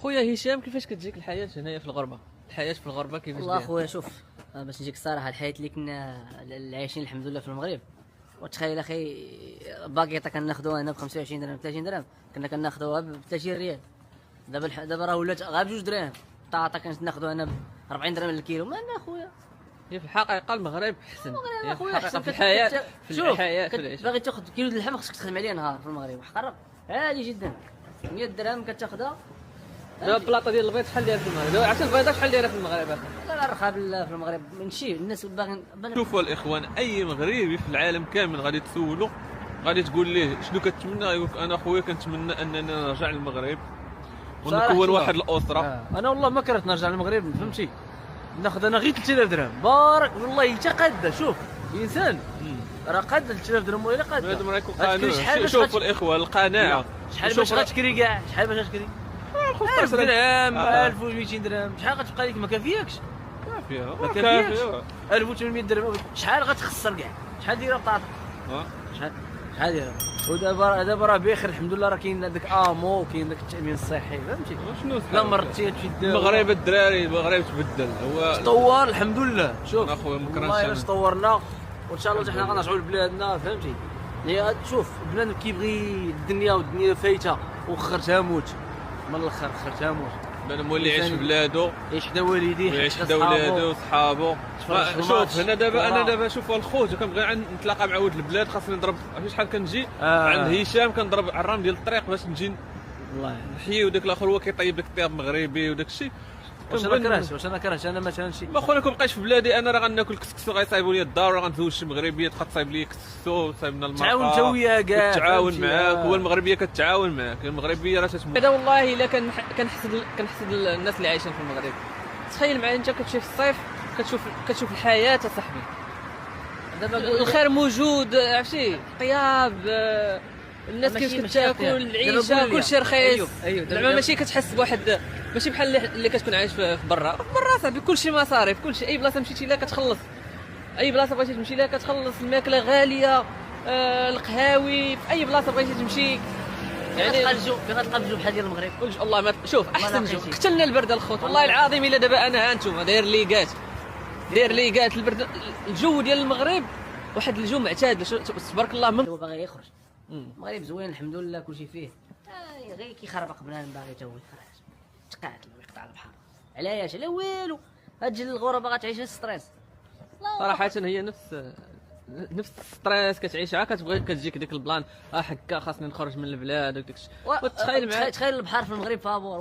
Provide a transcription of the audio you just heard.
خويا هشام، كيفاش كتجيك الحياه هنايا في الغربه؟ الحياه في الغربه كيفاش والله داير؟ خويا شوف، باش نجيك الصراحه الحياه اللي كنا عايشين الحمد لله في المغرب. وتخيل اخي، باكيطه كناخذوها هنا ب 25 درهم 30 درهم، كنا كناخذوها ب 30 ريال. دابا راه ولات غير ب 2 دراهم. الطاطا كانت ناخذوها هنا ب 40 درهم للكيلو. ما عندنا خويا. هي في الحقيقه المغرب احسن. هي في خويا الحقيقه احسن في الحياه، في شوف، الحياه في العيش. باغي تاخذ كيلو د اللحم خصك تخدم عليه نهار في المغرب وحقرب عادي جدا. 100 درهم كتاخذها. دابا البلاطه ديال البيض شحال دايره في المغرب؟ دابا عرفتي البيضه شحال دايره في المغرب اخي؟ لا رخا في المغرب ماشي الناس باغيين. شوفوا الاخوان، اي مغربي في العالم كامل غادي تسولو، غادي تقول ليه شنو كتمنى، يقول لك انا خويا كنتمنى اننا نرجع للمغرب ونكون واحد الاسره. انا والله ما كرهت نرجع للمغرب، فهمتي؟ ناخذ انا غير 3000 درهم بارك والله حتى قاده. شوف انسان راه قاد 3000 درهم ولا قاده. هذا ما يكون قانون. شوفوا الاخوه، القناعه شحال باش غتشري كاع؟ شحال باش غتشري؟ 1000 درهم 1200 درهم شحال غتبقى لك؟ ما كافياكش. كافيه ما كافياكش. 1800 درهم شحال غتخسر كاع؟ شحال دايره بطاطا؟ شحال دايره؟ ودابا راه بخير الحمد لله. راه كاين داك امو، كاين داك التامين الصحي، فهمتي؟ شنو لا مرتي تمشي الدواء. المغرب الدراري، المغرب تبدل هو تطور الحمد لله. شوف اخويا ما والله الا كرهتش تطورنا، وان شاء الله حنا غنرجعوا لبلادنا، فهمتي؟ يعني شوف بنادم كيبغي الدنيا والدنيا فايته وخرتها موت من الاخر، خرتها موت. بنادم مولي يعيش في بلادو، يعيش حدا والديه، يعيش حدا ولادو وصحابو. شوف هنا دابا انا دابا شوف الخوت كنبغي نتلاقى مع ولد البلاد، خاصني نضرب. عرفتي شحال كنجي عند هشام كنضرب عرام ديال الطريق باش نجي والله نحيي. وداك الاخر هو كيطيب داك الطياب مغربي وداك الشيء. واش انا كرهت انا مثلا شي. ما خويا كنبقاش في بلادي انا، راه غناكل كسكسو غيصايبوا لي الدار، راه غنزوج شي مغربيه تبقى تصايب لي كسكسو، تصايبنا المرقه. تعاون انت وياه كاع، تعاون معاك. هو المغربيه كتعاون معاك، المغربيه راه تتموت. هذا والله الا كنحسد الناس اللي عايشين في المغرب. تخيل معايا انت كتمشي في الصيف كتشوف الحياه صاحبي. دابا الخير موجود، عرفتي؟ طياب، الناس كيفاش كتاكل، العيشه كلشي رخيص. زعما ماشي كتحس بواحد، ماشي بحال اللي كتكون عايش في برا صاحبي. كلشي مصاريف، كلشي. اي بلاصه مشيتي لها كتخلص، اي بلاصه بغيتي تمشي لها كتخلص. الماكله غاليه، القهاوي في اي بلاصه بغيتي تمشي. يعني غتلقى الجو بحال ديال المغرب. والله ما شوف احسن جو. قتلنا البرد الخوت والله العظيم. الا دابا انا ها انتم داير ليقات البرد. الجو ديال المغرب واحد الجو معتاد تبارك الله. هو باغي يخرج. المغرب زوين الحمد لله، كلشي فيه غير كيخربق بنادم باغي تا هو يخرج تقاتل ويقطع البحر. علاش؟ على والو. هاد الغربه غتعيش ستريس صراحه. هي نفس ستريس كتعيشها، كتبغي كتجيك ديك البلان هكا خاصني نخرج من البلاد وداك الشيء. تخيل البحر في المغرب فابور.